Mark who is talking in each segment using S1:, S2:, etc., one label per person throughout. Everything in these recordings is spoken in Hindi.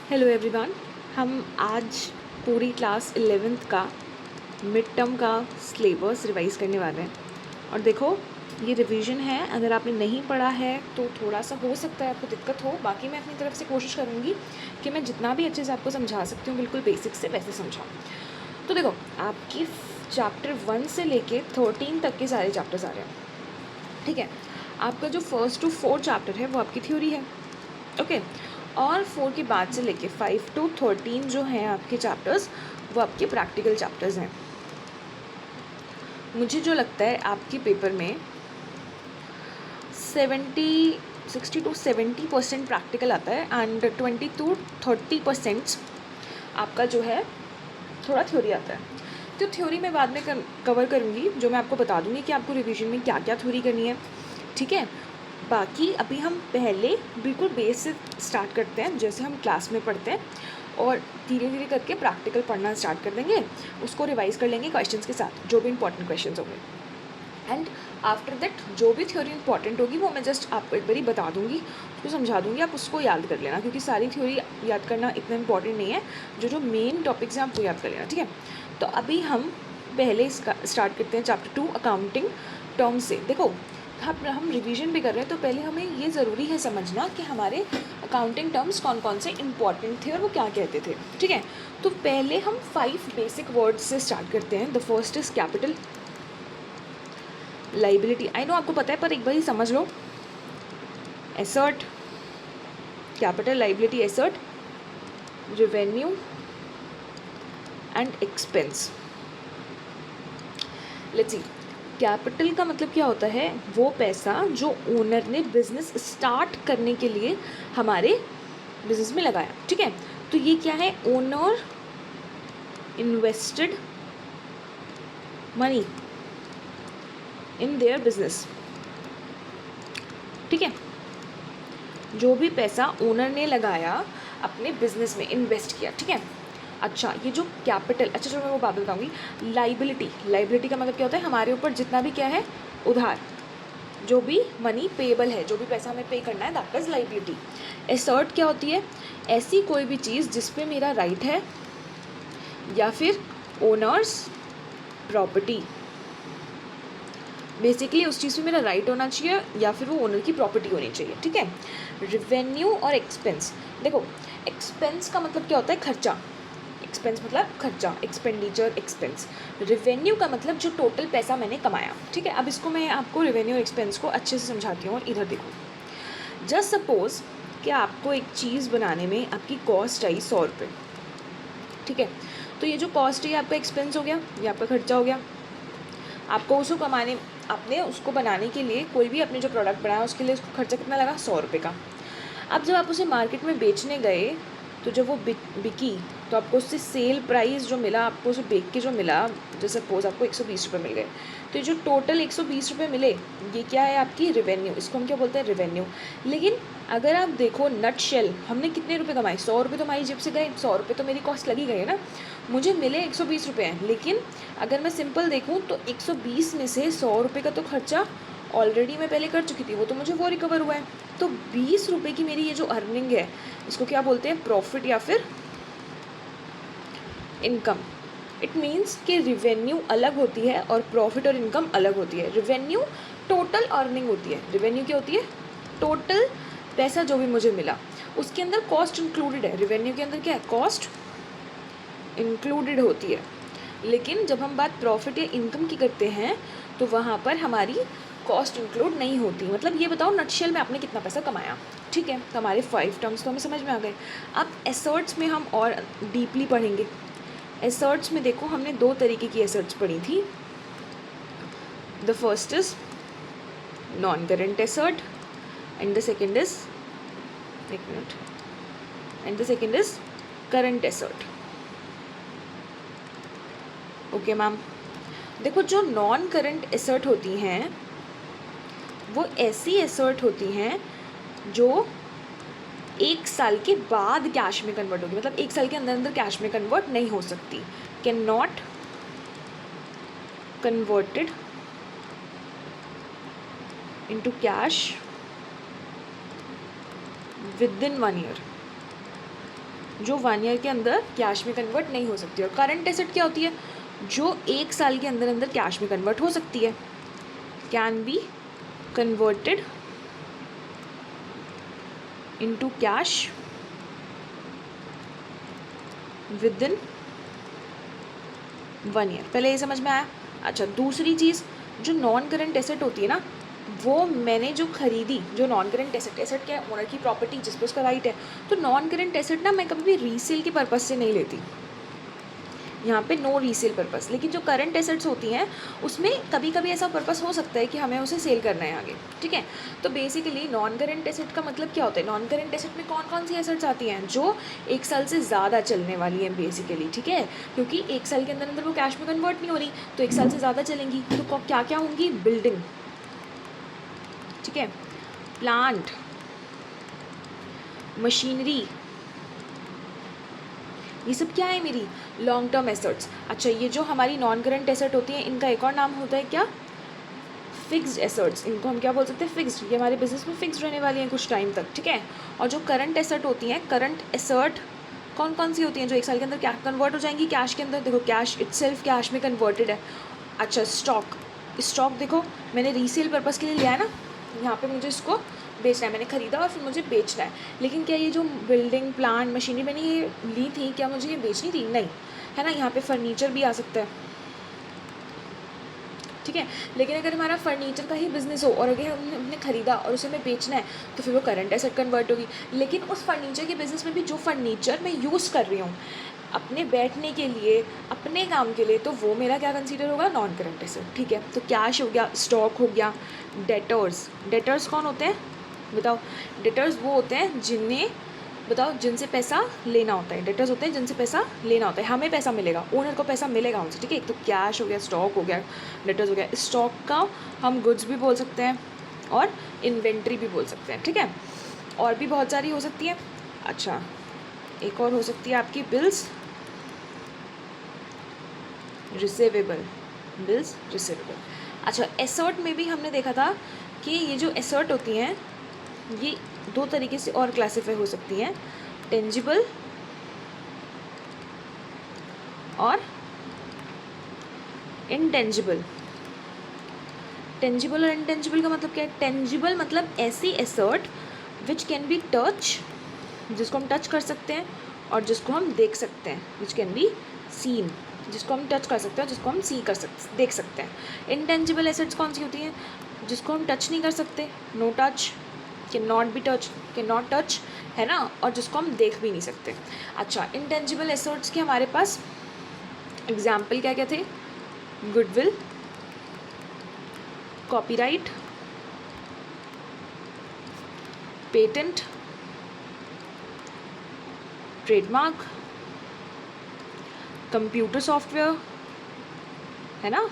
S1: Hello everyone. हम आज पूरी क्लास 11th का मिड टर्म का सिलेबस रिवाइज़ करने वाले हैं। और देखो, ये रिवीजन है। अगर आपने नहीं पढ़ा है तो थोड़ा सा हो सकता है आपको दिक्कत हो। बाकी मैं अपनी तरफ से कोशिश करूँगी कि मैं जितना भी अच्छे से आपको समझा सकती हूँ बिल्कुल बेसिक से वैसे समझाऊँ। तो देखो, आपकी चैप्टर 1 से लेके 13 तक के सारे चैप्टर्स आ रहे हैं। ठीक है, आपका जो 1 to 4 चैप्टर है वो आपकी थ्योरी है। ओके, और 4 के बाद से लेके 5 to 13 जो हैं आपके चैप्टर्स वो आपके प्रैक्टिकल चैप्टर्स हैं। मुझे जो लगता है आपके पेपर में 60 to 70% प्रैक्टिकल आता है एंड 20 to 30% आपका जो है थोड़ा थ्योरी आता है। तो थ्योरी मैं बाद में कवर करूँगी, जो मैं आपको बता दूँगी कि आपको रिवीजन में क्या क्या थ्योरी करनी है। ठीक है, बाकी अभी हम पहले बिल्कुल बेस से स्टार्ट करते हैं, जैसे हम क्लास में पढ़ते हैं, और धीरे धीरे करके प्रैक्टिकल पढ़ना स्टार्ट कर देंगे। उसको रिवाइज़ कर लेंगे क्वेश्चंस के साथ, जो भी इंपॉर्टेंट क्वेश्चंस होंगे। एंड आफ्टर दैट जो भी थ्योरी इंपॉर्टेंट होगी वो मैं जस्ट आपको एक बारी बता दूंगी, उसको समझा दूंगी, आप उसको याद कर लेना, क्योंकि सारी थ्योरी याद करना इतना इंपॉर्टेंट नहीं है। जो मेन टॉपिक्स हैं आपको याद कर लेना। ठीक है, तो अभी हम पहले इसका स्टार्ट करते हैं चैप्टर 2 अकाउंटिंग टर्म से। देखो, हम रिवीजन भी कर रहे हैं तो पहले हमें ये ज़रूरी है समझना कि हमारे अकाउंटिंग टर्म्स कौन कौन से इंपॉर्टेंट थे और वो क्या कहते थे। ठीक है, तो पहले हम 5 बेसिक वर्ड्स से स्टार्ट करते हैं। The first is capital, liability. I know आपको पता है, पर एक बार ही समझ लो। Asset, capital, liability, asset, revenue and expense. Let's see, capital का मतलब क्या होता है? वो पैसा जो ओनर ने बिजनेस स्टार्ट करने के लिए हमारे बिजनेस में लगाया। ठीक है, तो ये क्या है? Owner invested money in their business. ठीक है, जो भी पैसा ओनर ने लगाया अपने बिजनेस में, इन्वेस्ट किया। ठीक है, अच्छा, ये जो कैपिटल, अच्छा चलो मैं वो बात बताऊंगी। लाइबिलिटी, लाइबिलिटी का मतलब क्या होता है? हमारे ऊपर जितना भी क्या है, उधार, जो भी मनी पेएबल है, जो भी पैसा हमें पे करना है, दैट इज लाइबिलिटी। एसर्ट क्या होती है? ऐसी कोई भी चीज़ जिस पे मेरा राइट है, या फिर ओनर्स प्रॉपर्टी। बेसिकली उस चीज़ पे मेरा राइट होना चाहिए, या फिर वो ओनर की प्रॉपर्टी होनी चाहिए। ठीक है, रिवेन्यू और एक्सपेंस। देखो, एक्सपेंस का मतलब क्या होता है? खर्चा। एक्सपेंस मतलब खर्चा, एक्सपेंडिचर, एक्सपेंस। रिवेन्यू का मतलब जो टोटल पैसा मैंने कमाया। ठीक है, अब इसको मैं आपको रिवेन्यू और एक्सपेंस को अच्छे से समझाती हूँ। और इधर देखो, जस्ट सपोज कि आपको एक चीज़ बनाने में आपकी कॉस्ट आई 100 रुपये। ठीक है, तो ये जो कॉस्ट है ये आपका एक्सपेंस हो गया, ये आपका खर्चा हो गया। आपको उसको कमाने, आपने उसको बनाने के लिए कोई भी अपने जो प्रोडक्ट बनाया उसके लिए उसको खर्चा कितना लगा? 100 रुपये का। अब जब आप उसे मार्केट में बेचने गए, तो जब वो बिकी, तो आपको उससे सेल प्राइस जो मिला, आपको उसे बेच के जो मिला, जैसे सपोज आपको 120 रुपये मिल गए, तो ये जो टोटल 120 रुपये मिले, ये क्या है? आपकी रिवेन्यू। इसको हम क्या बोलते हैं? रिवेन्यू। लेकिन अगर आप देखो नट शेल, हमने कितने रुपये कमाए? 100 रुपये तो हमारी जेब से गए, 100 रुपये तो मेरी कॉस्ट लगी गई है ना। मुझे मिले 120 रुपये हैं, लेकिन अगर मैं सिंपल देखूँ तो 120 में से 100 रुपये का तो खर्चा ऑलरेडी मैं पहले कर चुकी थी, वो तो मुझे वो रिकवर हुआ है। तो 20 रुपये की मेरी ये जो अर्निंग है, इसको क्या बोलते हैं? प्रॉफिट या फिर इनकम। इट मीन्स कि रिवेन्यू अलग होती है और प्रॉफिट और इनकम अलग होती है। रिवेन्यू टोटल अर्निंग होती है। रिवेन्यू क्या होती है? टोटल पैसा जो भी मुझे मिला, उसके अंदर कॉस्ट इंक्लूडेड है। रिवेन्यू के अंदर क्या है? कॉस्ट इंक्लूडेड होती है। लेकिन जब हम बात प्रॉफिट या इनकम की करते हैं तो वहाँ पर हमारी कॉस्ट इंक्लूड नहीं होती। मतलब ये बताओ नटशेल में आपने कितना पैसा कमाया। ठीक है, तो हमारे 5 टर्म्स तो हमें समझ में आ गए। अब एसर्ट्स में हम और डीपली पढ़ेंगे। एसर्ट्स में देखो, हमने 2 तरीके की एसर्ट्स पढ़ी थी। The first is non current asset and the second is, एक minute, and the second is current asset. Okay ma'am, देखो, जो नॉन करंट एसर्ट होती हैं वो ऐसी एसर्ट होती हैं जो 1 साल के बाद कैश में कन्वर्ट होगी। मतलब 1 साल के अंदर अंदर कैश में कन्वर्ट नहीं हो सकती। Can not converted into cash with in 1 year. जो 1 ईयर के अंदर कैश में कन्वर्ट नहीं हो सकती। और करंट एसेट क्या होती है, जो 1 साल के अंदर अंदर कैश में कन्वर्ट हो सकती है, can be converted into cash with in 1 year. पहले ये समझ में आया। अच्छा, दूसरी चीज़ जो नॉन करंट एसेट होती है ना, वो मैंने जो खरीदी, जो नॉन करंट एसेट, एसेट क्या है, ओनर की प्रॉपर्टी जिस पे उसका राइट है, तो नॉन करंट एसेट ना मैं कभी भी रीसेल के पर्पज़ से नहीं लेती, यहाँ पे नो रीसेल पर्पस। लेकिन जो करंट एसेट्स होती हैं उसमें कभी कभी ऐसा पर्पस हो सकता है कि हमें उसे सेल करना है आगे, ठीक है। तो बेसिकली नॉन करंट एसेट का मतलब क्या होता है, नॉन करंट एसेट में कौन कौन सी एसेट्स आती हैं, जो 1 साल से ज़्यादा चलने वाली हैं बेसिकली, ठीक है। क्योंकि 1 साल के अंदर अंदर वो कैश में कन्वर्ट नहीं हो रही, तो 1 साल से ज़्यादा चलेंगी, तो क्या क्या होंगी, बिल्डिंग, ठीक है, प्लांट, मशीनरी, ये सब क्या है, मेरी लॉन्ग टर्म एसेट्स। अच्छा, ये जो हमारी नॉन करंट एसेट होती है, इनका एक और नाम होता है क्या, फिक्स्ड एसेट्स। इनको हम क्या बोल सकते हैं, फिक्स्ड। ये हमारे बिजनेस में फिक्स्ड रहने वाली हैं कुछ टाइम तक, ठीक है। और जो करंट एसेट होती हैं, करंट एसेट कौन कौन सी होती हैं, जो 1 साल के अंदर क्या कन्वर्ट हो जाएंगी कैश के अंदर। देखो, कैश इटसेल्फ कैश में कन्वर्टेड है। अच्छा, स्टॉक, स्टॉक देखो मैंने रीसेल पर्पज़ के लिए लिया है ना, यहाँ पे मुझे इसको बेचना है, मैंने ख़रीदा और फिर मुझे बेचना है। लेकिन क्या ये जो बिल्डिंग, प्लांट, मशीनरी मैंने ये ली थी, क्या मुझे ये बेचनी थी, नहीं, है ना। यहाँ पे फर्नीचर भी आ सकता है, ठीक है। लेकिन अगर हमारा फर्नीचर का ही बिज़नेस हो और अगर हमने ख़रीदा और उसे हमें बेचना है, तो फिर वो करंट एसेट कन्वर्ट होगी। लेकिन उस फर्नीचर के बिज़नेस में भी जो फर्नीचर मैं यूज़ कर रही हूँ अपने बैठने के लिए, अपने काम के लिए, तो वो मेरा क्या कंसीडर होगा, नॉन करंट एसेट, ठीक है। तो कैश हो गया, स्टॉक हो गया, डेटर्स, डेटर्स कौन होते हैं बताओ, डेटर्स वो होते हैं जिन्हें, बताओ, जिनसे पैसा लेना होता है। डेटर्स होते हैं जिनसे पैसा लेना होता है, हमें पैसा मिलेगा, ओनर को पैसा मिलेगा उनसे, ठीक है। एक तो कैश हो गया, स्टॉक हो गया, डेटर्स हो गया। स्टॉक का हम गुड्स भी बोल सकते हैं और इन्वेंट्री भी बोल सकते हैं, ठीक है। और भी बहुत सारी हो सकती है। अच्छा, एक और हो सकती है आपकी बिल्स रिसीवेबल, बिल्स रिसीवेबल। अच्छा, एसर्ट में भी हमने देखा था कि ये जो एसर्ट होती हैं ये 2 तरीके से और क्लासीफाई हो सकती हैं, टेंजिबल और इनटेंजिबल। टेंजिबल और इनटेंजिबल का मतलब क्या है, टेंजिबल मतलब ऐसी एसर्ट विच कैन बी टच, जिसको हम टच कर सकते हैं और जिसको हम देख सकते हैं, विच कैन बी सीन, जिसको हम टच कर सकते हैं, जिसको हम देख सकते हैं। इनटेंजिबल एसेट्स कौन सी होती हैं, जिसको हम टच नहीं कर सकते, no touch, can not be touch, can not touch, है ना, और जिसको हम देख भी नहीं सकते। अच्छा, इनटेंजिबल एसेट्स के हमारे पास एग्जाम्पल क्या क्या थे, goodwill, copyright, patent, trademark, computer software, है ना।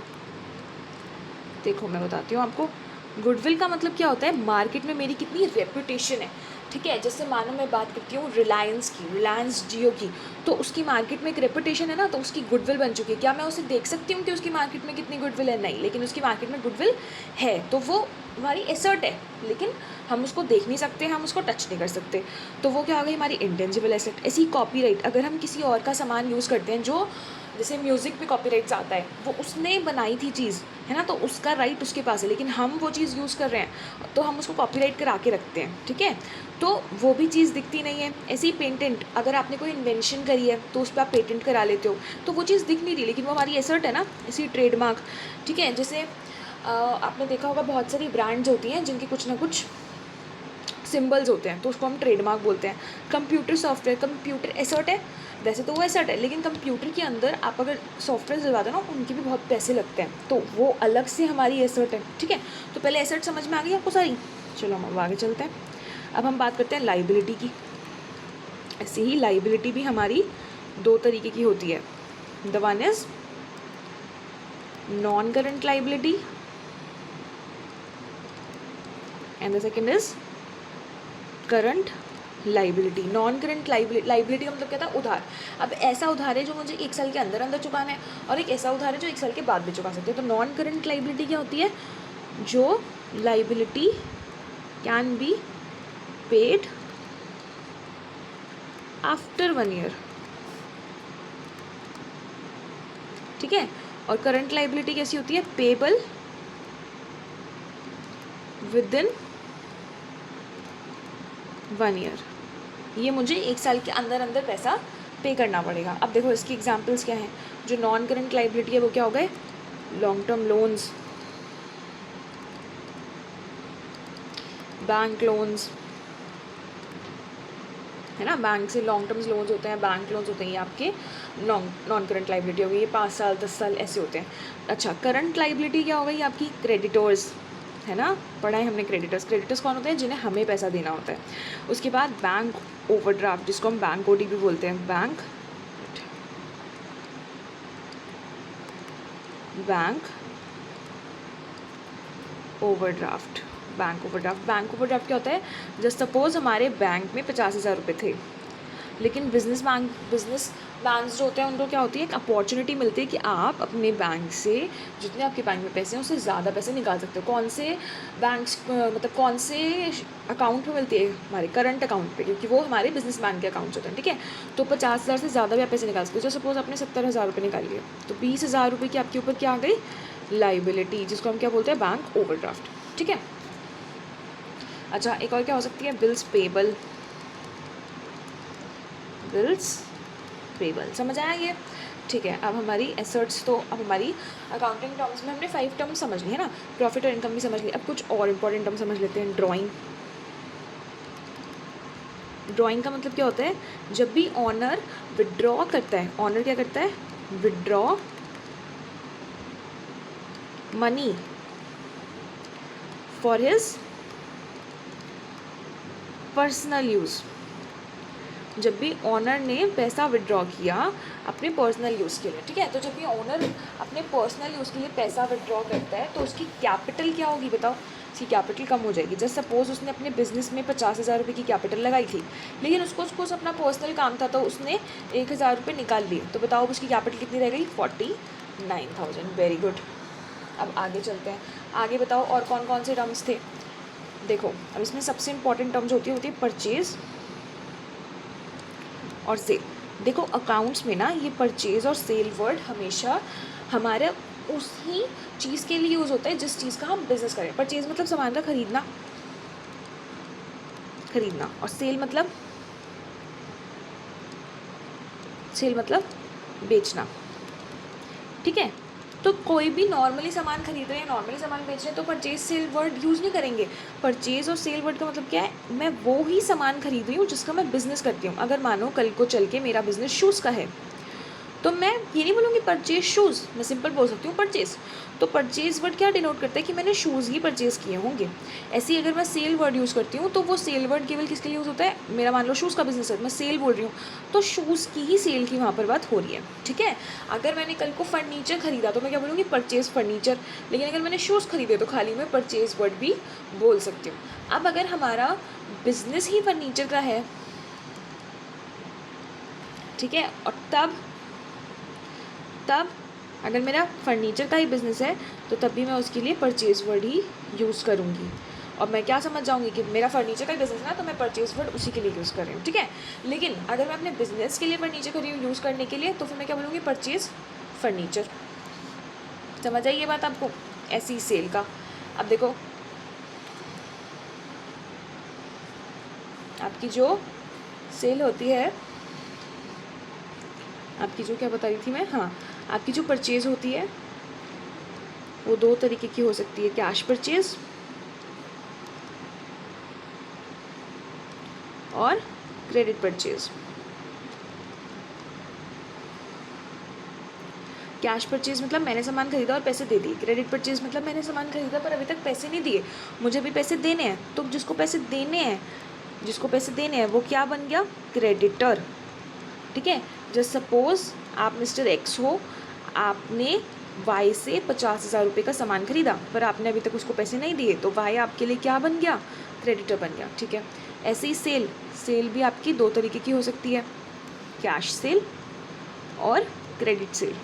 S1: देखो मैं बताती हूँ आपको, गुडविल का मतलब क्या होता है, मार्केट में मेरी कितनी रेपुटेशन है, ठीक है। जैसे मानो मैं बात करती हूँ रिलायंस की, रिलायंस जियो की, तो उसकी मार्केट में एक रेपुटेशन है ना, तो उसकी गुडविल बन चुकी है। क्या मैं उसे देख सकती हूँ कि उसकी मार्केट में कितनी गुडविल है, नहीं, लेकिन उसकी मार्केट में गुडविल है, तो वो हमारी एसेट है, लेकिन हम उसको देख नहीं सकते, हम उसको टच नहीं कर सकते, तो वो क्या हो गई, हमारी इंटेंजिबल एसेट। ऐसी कॉपीराइट, अगर हम किसी और का सामान यूज़ करते हैं, जो जैसे म्यूज़िक पे कॉपीराइट्स आता है, वो उसने बनाई थी चीज़, है ना, तो उसका राइट उसके पास है, लेकिन हम वो चीज़ यूज़ कर रहे हैं, तो हम उसको कॉपीराइट करा के रखते हैं, ठीक है, तो वो भी चीज़ दिखती नहीं है। ऐसे ही पेटेंट, अगर आपने कोई इन्वेंशन करी है तो उस पर आप पेटेंट करा लेते हो, तो वो चीज़ दिख नहीं रही, लेकिन वो हमारी एसेट है ना। इसी ट्रेडमार्क, ठीक है, जैसे आपने देखा होगा बहुत सारी ब्रांड्स होती हैं जिनके कुछ ना कुछ सिंबल्स होते हैं, तो उसको हम ट्रेडमार्क बोलते हैं। कंप्यूटर सॉफ्टवेयर, कंप्यूटर एसेट है, वैसे तो वो एसेट है, लेकिन कंप्यूटर के अंदर आप अगर सॉफ्टवेयर डलवाते हो ना, उनके भी बहुत पैसे लगते हैं, तो वो अलग से हमारी एसेट है, ठीक है। तो पहले एसेट समझ में आ गई आपको सारी, चलो हम अब आगे चलते हैं। अब हम बात करते हैं लाइबिलिटी की। ऐसे ही लाइबिलिटी भी हमारी 2 तरीके की होती है, the one is non current liability and the second is current liability. Non current liability का मतलब क्या था, उधार। अब ऐसा उधार है जो मुझे 1 साल के अंदर अंदर चुकाना है, और एक ऐसा उधार है जो 1 साल के बाद भी चुका सकते हैं। तो नॉन करंट लाइबिलिटी क्या होती है, जो liability can be paid after 1 year, ठीक है। और करंट लाइबिलिटी कैसी होती है, पेबल विद इन 1 ईयर, ये मुझे 1 साल के अंदर अंदर पैसा पे करना पड़ेगा। अब देखो इसकी एग्जांपल्स क्या हैं, जो नॉन करंट लाइबिलिटी है वो क्या हो गए, long term loans, bank loans, है ना, बैंक से लॉन्ग टर्म्स लोन्स होते हैं, बैंक लोन्स होते हैं, ये आपके नॉन करंट लाइबिलिटी हो गई, ये 5 साल 10 साल ऐसे होते हैं। अच्छा, करंट लाइबिलिटी क्या हो गई आपकी, क्रेडिटर्स, है ना, पढ़ा है हमने क्रेडिटर्स। क्रेडिटर्स कौन होते हैं, जिन्हें हमें पैसा देना होता है। उसके बाद बैंक ओवरड्राफ्ट, जिसको हम बैंक ओडी भी बोलते हैं, बैंक ओवरड्राफ्ट। बैंक ओवरड्राफ्ट क्या होता है, जस्ट सपोज हमारे बैंक में 50,000 रुपये थे, लेकिन बिजनेस बैंक जो होते हैं उनको क्या होती है, एक अपॉर्चुनिटी मिलती है कि आप अपने बैंक से जितने आपके बैंक में पैसे हैं उससे ज़्यादा पैसे निकाल सकते हो। कौन से बैंक्स, मतलब कौन से अकाउंट में मिलती है, हमारे करंट अकाउंट पे, क्योंकि वो हमारे बिजनेस बैंक के अकाउंट्स होते हैं, ठीक है। तो 50,000 से ज़्यादा भी आप पैसे निकाल सकते हो। जो सपोज आपने 70,000 रुपये निकाल लिए, तो 20,000 रुपये की आपके ऊपर क्या आ गई, लाइबिलिटी, जिसको हम क्या बोलते हैं, बैंक ओवरड्राफ्ट, ठीक है। अच्छा, एक और क्या हो सकती है, बिल्स पेबल, समझ आया ये, ठीक है। अब हमारी एसेट्स, तो अब हमारी अकाउंटिंग टर्म्स में हमने 5 टर्म्स समझ ली है ना, प्रॉफिट और इनकम भी समझ ली। अब कुछ और इंपॉर्टेंट टर्म समझ लेते हैं। ड्राइंग का मतलब क्या होता है, जब भी ऑनर विड्रॉ करता है, ऑनर क्या करता है, withdraw money for his personal use, जब भी ऑनर ने पैसा विड्रॉ किया अपने पर्सनल यूज़ के लिए, ठीक है। तो जब भी ऑनर अपने पर्सनल यूज़ के लिए पैसा विड्रॉ करता है तो उसकी कैपिटल क्या होगी, बताओ, उसकी कैपिटल कम हो जाएगी। जस्ट सपोज उसने अपने बिजनेस में 50,000 रुपये की कैपिटल लगाई थी, लेकिन उसको अपना पर्सनल काम था तो उसने 1,000 रुपये निकाल लिए, तो बताओ उसकी कैपिटल कितनी रह गई, 49,000। Very good. अब आगे चलते हैं, आगे बताओ और कौन कौन से टर्म्स थे। देखो, अब इसमें सबसे इंपॉर्टेंट टर्म जो होती है परचेज़ और सेल। देखो अकाउंट्स में ना ये परचेज़ और सेल वर्ड हमेशा हमारे उसी चीज़ के लिए यूज़ होता है जिस चीज़ का हम बिज़नेस करें। परचेज़ मतलब सामान का खरीदना, और सेल मतलब बेचना, ठीक है। तो कोई भी नॉर्मली सामान खरीद रहे हैं, नॉर्मली सामान बेच रहे हैं, तो परचेज सेल वर्ड यूज़ नहीं करेंगे। परचेज और सेल वर्ड का मतलब क्या है, मैं वो ही सामान खरीद रही हूँ जिसका मैं बिज़नेस करती हूँ। अगर मानो कल को चल के मेरा बिज़नेस शूज़ का है, तो मैं ये नहीं बोलूँगी परचेज शूज़, मैं सिंपल बोल सकती हूँ परचेज़। तो परचेज़ वर्ड क्या डिनोट करता है कि मैंने शूज़ ही परचेज़ किए होंगे। ऐसे ही अगर मैं सेल वर्ड यूज़ करती हूँ तो वो सेल वर्ड केवल किसके लिए यूज़ होता है, मेरा मान लो शूज़ का बिज़नेस है, मैं सेल बोल रही हूँ, तो शूज़ की ही सेल की वहाँ पर बात हो रही है, ठीक है। अगर मैंने कल को फर्नीचर खरीदा तो मैं क्या बोलूँगी, परचेज़ फर्नीचर। लेकिन अगर मैंने शूज़ खरीदे तो खाली मैं परचेज़ वर्ड भी बोल सकती हूँ। अब अगर हमारा बिज़नेस ही फर्नीचर का है, ठीक है, और तब अगर मेरा फर्नीचर का ही बिज़नेस है तो तब भी मैं उसके लिए परचेज़ वर्ड ही यूज़ करूँगी। और मैं क्या समझ जाऊँगी कि मेरा फर्नीचर का बिज़नेस है ना, तो मैं परचेज़ वर्ड उसी के लिए यूज़ कर रही हूँ, ठीक है। लेकिन अगर मैं अपने बिज़नेस के लिए फर्नीचर कर रही हूँ यूज़ करने के लिए, तो फिर मैं क्या बोलूँगी, परचेज़ फर्नीचर। समझ आई ये बात आपको। ऐसी सेल का, अब देखो आपकी जो सेल होती है, आपकी जो क्या बता रही थी मैं, हाँ, आपकी जो परचेज़ होती है वो 2 तरीके की हो सकती है, कैश परचेज़ और क्रेडिट परचेज़। कैश परचेज़ मतलब मैंने सामान खरीदा और पैसे दे दिए। क्रेडिट परचेज़ मतलब मैंने सामान खरीदा पर अभी तक पैसे नहीं दिए, मुझे भी पैसे देने हैं। तो जिसको पैसे देने हैं वो क्या बन गया, क्रेडिटर, ठीक है। जस्ट सपोज आप मिस्टर एक्स हो, आपने वाई से 50,000 रुपये का सामान खरीदा पर आपने अभी तक उसको पैसे नहीं दिए, तो वाई आपके लिए क्या बन गया, क्रेडिटर बन गया, ठीक है। ऐसे ही सेल भी आपकी 2 तरीके की हो सकती है, कैश सेल और क्रेडिट सेल।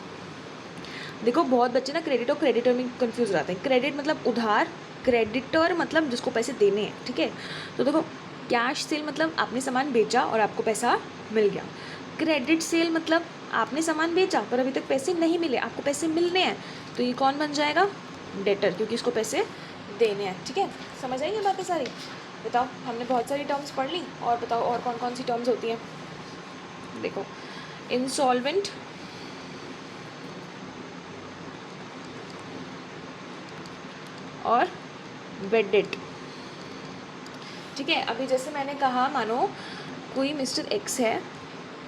S1: देखो बहुत बच्चे ना क्रेडिट और क्रेडिटर में कंफ्यूज रहते हैं। क्रेडिट मतलब उधार, क्रेडिटर मतलब जिसको पैसे देने हैं, ठीक है। तो देखो कैश सेल मतलब आपने सामान बेचा और आपको पैसा मिल गया। क्रेडिट सेल मतलब आपने सामान बेचा पर अभी तक पैसे नहीं मिले, आपको पैसे मिलने हैं, तो ये कौन बन जाएगा? डेटर, क्योंकि इसको पैसे देने हैं। ठीक है, समझ आई ये बातें सारी? बताओ, हमने बहुत सारी टर्म्स पढ़ ली, और बताओ और कौन कौन सी टर्म्स होती हैं। देखो, इंसॉल्वेंट, और बेड डेट। ठीक है, अभी जैसे मैंने कहा, मानो कोई मिस्टर एक्स है,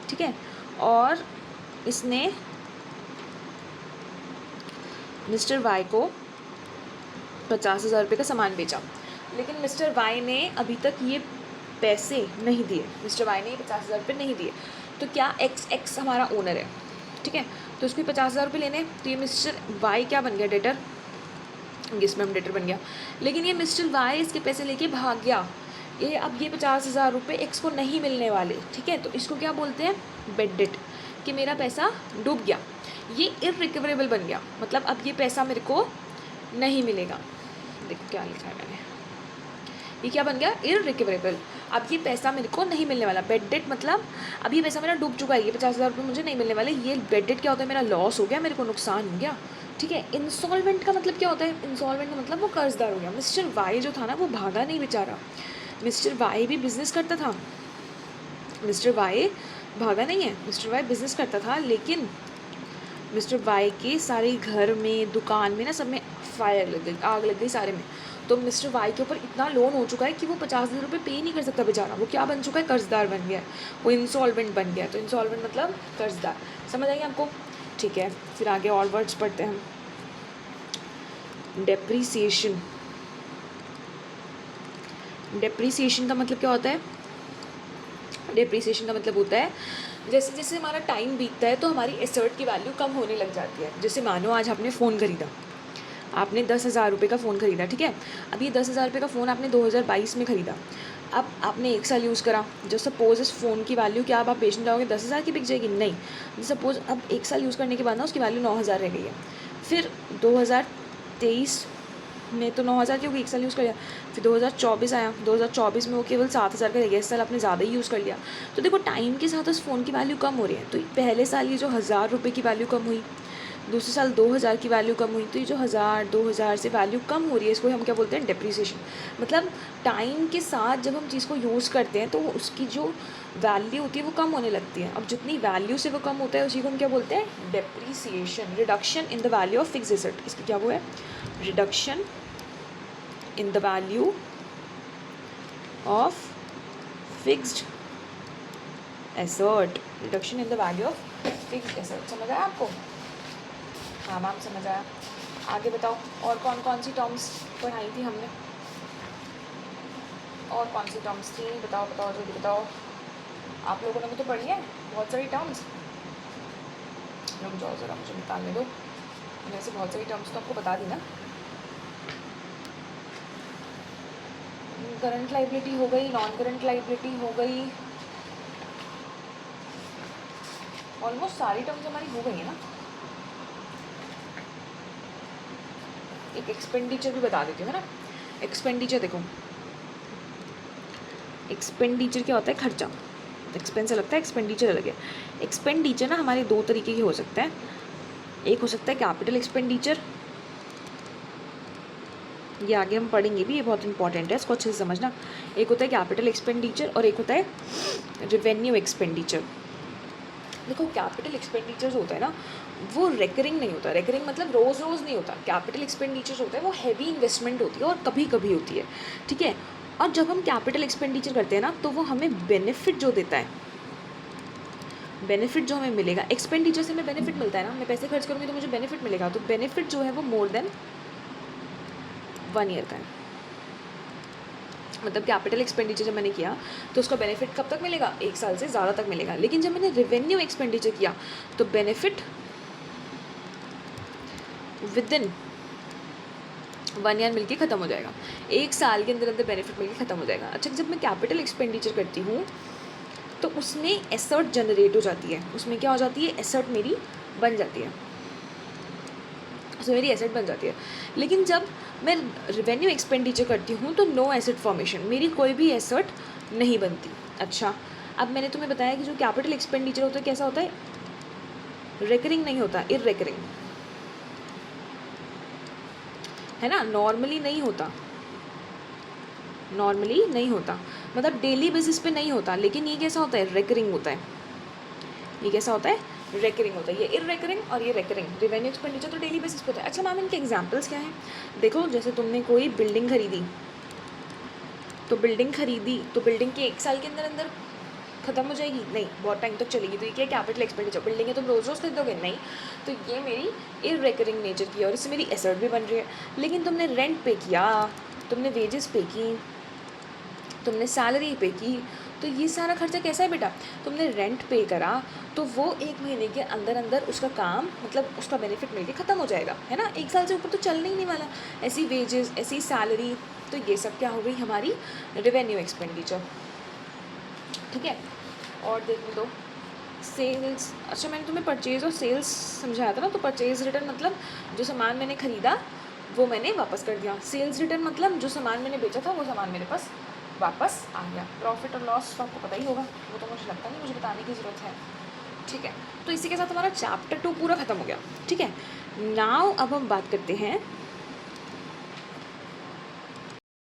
S1: ठीक है, और इसने मिस्टर वाई को 50,000 रुपये का सामान बेचा, लेकिन मिस्टर वाई ने अभी तक ये पैसे नहीं दिए, मिस्टर वाई ने 50,000 रुपये नहीं दिए, तो क्या एक्स हमारा ओनर है, ठीक है, तो उसको 50,000 रुपये लेने, तो ये मिस्टर वाई क्या बन गया? डेटर। इसमें हम डेटर बन गया। लेकिन ये मिस्टर वाई इसके पैसे लेके भाग गया, ये अब ये 50,000 रुपये एक्स को नहीं मिलने वाले, ठीक है, तो इसको क्या बोलते हैं? बेड डेट, कि मेरा पैसा डूब गया, ये इररिकवरेबल बन गया, मतलब अब ये पैसा मेरे को नहीं मिलेगा। देखो क्या लिखा है मैंने, ये क्या बन गया? इररिकवरेबल। अब ये पैसा मेरे को नहीं मिलने वाला। बेड डेट मतलब अब ये पैसा मेरा डूब चुका है, ये 50,000 रुपये मुझे नहीं मिलने वाले। ये बेड डेट क्या होता है? मेरा लॉस हो गया, मेरे को नुकसान हो गया। ठीक है, इंसॉल्वेंट का मतलब क्या होता है? इंसॉल्वेंट का मतलब वो कर्जदार हो गया। मिस्टर वाई जो था ना, वो भागा नहीं बेचारा, मिस्टर वाई भी बिजनेस करता था, मिस्टर वाई भागा नहीं है, मिस्टर वाई बिजनेस करता था, लेकिन मिस्टर वाई के सारे घर में, दुकान में ना, सब में फायर लग गई, आग लग गई सारे में। तो मिस्टर वाई के ऊपर इतना लोन हो चुका है कि वो 50,000 रुपये पे नहीं कर सकता बेचारा, वो क्या बन चुका है? कर्जदार बन गया है, वो इंसॉल्वेंट बन गया है। तो इंसॉल्वेंट मतलब कर्जदार, समझ आएंगे आपको? ठीक है, फिर आगे और वर्ड्स पढ़ते हैं हम। डेप्रीसिएशन, डेप्रीसिएशन का मतलब क्या होता है? डेप्रीसिएशन का मतलब होता है जैसे जैसे हमारा टाइम बीतता है तो हमारी एसेट की वैल्यू कम होने लग जाती है। जैसे मानो आज आपने फ़ोन खरीदा, आपने 10,000 रुपये का फ़ोन ख़रीदा, ठीक है, अब ये 10,000 रुपये का फ़ोन आपने 2022 में ख़रीदा, अब आपने 1 साल यूज़ करा, जो सपोज़ इस फ़ोन की वैल्यू क्या अब आप बेचने जाओगे 10,000 की बिक जाएगी? नहीं, सपोज़ अब 1 साल यूज़ करने के बाद ना उसकी वैल्यू 9,000 रह गई है। फिर 2023 में तो 9,000 की होगी, 1 साल यूज़ कर लिया। फिर 2024 आया, 2024 में वो केवल 7,000 का रह गया, इस साल आपने ज़्यादा ही यूज़ कर लिया। तो देखो, टाइम के साथ उस फ़ोन की वैल्यू कम हो रही है। तो पहले साल ये जो 1,000 रुपये की वैल्यू कम हुई, दूसरे साल 2,000 की वैल्यू कम हुई, तो ये जो 1,000 2,000 से वैल्यू कम हो रही है, इसको हम क्या बोलते हैं? डेप्रीसिएशन। मतलब टाइम के साथ जब हम चीज़ को यूज़ करते हैं तो उसकी जो वैल्यू होती है वो कम होने लगती है। अब जितनी वैल्यू से वो कम होता है उसी को हम क्या बोलते हैं? Depreciation. Reduction in the value of fixed asset, इसकी क्या वो है? Reduction in the value of fixed asset, reduction in the value of fixed asset। समझ आया आपको? हाँ मैम, समझ आया। आगे बताओ, और कौन कौन सी टर्म्स पढ़ाई थी हमने? और कौन सी टर्म्स थी? बताओ बताओ, जल्दी बताओ। आप लोगों ने भी तो पढ़ी है बहुत सारी टर्म्स। रुक जाओ ज़रा, मुझे निकालने दो। मैंने से बहुत सारी टर्म्स तो आपको बता दी ना। करंट लाइबिलिटी हो गई, नॉन करंट लाइबिलिटी हो गई, ऑलमोस्ट सारी टर्म्स हमारी हो गई है ना। एक एक्सपेंडिचर भी बता देती हूँ, है ना। एक्सपेंडिचर देखो, एक्सपेंडिचर क्या होता है? खर्चा। एक्सपेंस अलग था, एक्सपेंडिचर अलग है। एक्सपेंडिचर ना हमारे दो तरीके के हो सकते हैं। एक हो सकता है कैपिटल एक्सपेंडिचर, ये आगे हम पढ़ेंगे भी, ये बहुत इंपॉर्टेंट है, इसको अच्छे से समझना। एक होता है कैपिटल एक्सपेंडिचर और एक होता है रेवेन्यू एक्सपेंडिचर। देखो, कैपिटल एक्सपेंडिचर होता है ना, वो रेकरिंग नहीं होता। रेकरिंग मतलब रोज़ रोज़ नहीं होता। कैपिटल एक्सपेंडिचर होता है वो हैवी इन्वेस्टमेंट होती है और कभी कभी होती है, ठीक है। और जब हम कैपिटल एक्सपेंडिचर करते हैं ना, तो वो हमें बेनिफिट जो देता है, बेनिफिट जो हमें मिलेगा, एक्सपेंडिचर से हमें बेनिफिट मिलता है ना, मैं पैसे खर्च करूँगी तो मुझे बेनिफिट मिलेगा, तो बेनिफिट जो है वो मोर देन 1 ईयर का है। मतलब कैपिटल एक्सपेंडिचर जब मैंने किया तो उसका बेनिफिट कब तक मिलेगा? 1 साल से ज़्यादा तक मिलेगा। लेकिन जब मैंने रेवेन्यू एक्सपेंडिचर किया तो बेनिफिट विदिन 1 ईयर मिलके ख़त्म हो जाएगा, 1 साल के अंदर अंदर बेनिफिट मिलके ख़त्म हो जाएगा। अच्छा, जब मैं कैपिटल एक्सपेंडिचर करती हूँ तो उसमें एसेट जनरेट हो जाती है, उसमें क्या हो जाती है? एसेट मेरी बन जाती है, उसमें मेरी एसेट बन जाती है। लेकिन जब मैं रेवेन्यू एक्सपेंडिचर करती हूँ तो नो एसेट फॉर्मेशन, मेरी कोई भी एसेट नहीं बनती। अच्छा, अब मैंने तुम्हें बताया कि जो कैपिटल एक्सपेंडिचर होता है कैसा होता है, रिकरिंग नहीं होता, इररिकरिंग, है ना, नॉर्मली नहीं होता, नॉर्मली नहीं होता, मतलब डेली बेसिस पे नहीं होता, लेकिन ये कैसा होता है, रिकरिंग होता है, ये कैसा होता है, रेकरिंग होता है, ये इररेकरिंग और ये रेकरिंग। रिवेन्यू एक्सपेंडिचर तो डेली बेसिस पे होता है। अच्छा मैम इनके एग्जांपल्स क्या हैं? देखो जैसे तुमने कोई बिल्डिंग खरीदी, तो बिल्डिंग के 1 साल के अंदर अंदर खत्म हो जाएगी? नहीं, बहुत टाइम तक चलेगी। तो ये क्या, कैपिटल एक्सपेंडिचर। बिल्डिंग है तुम रोज़ रोज़ खरीदोगे? नहीं। तो ये मेरी इररेकरिंग नेचर की है और इससे मेरी एसेट भी बन रही है। लेकिन तुमने रेंट पे किया, तुमने वेजेस पे की, तुमने सैलरी पे की, तो ये सारा खर्चा कैसा है बेटा, तुमने रेंट पे करा, तो वो 1 महीने के अंदर अंदर उसका काम, मतलब उसका बेनिफिट मिलके ख़त्म हो जाएगा, है ना, 1 साल से ऊपर तो चलने ही नहीं वाला। ऐसी वेजेस, ऐसी सैलरी, तो ये सब क्या हो गई हमारी रेवेन्यू एक्सपेंडिचर, ठीक है। और देखने दो सेल्स। अच्छा मैंने तुम्हें परचेज़ और सेल्स समझाया था ना, तो परचेज़ रिटर्न मतलब जो सामान मैंने ख़रीदा वो मैंने वापस कर दिया। सेल्स रिटर्न मतलब जो सामान मैंने बेचा था वो सामान मेरे पास वापस आ गया। प्रॉफिट और लॉस तो आपको पता ही होगा, वो तो मुझे लगता नहीं मुझे बताने की ज़रूरत है, ठीक है। तो इसी के साथ हमारा चैप्टर 2 पूरा ख़त्म हो गया, ठीक है। नाउ अब हम बात करते हैं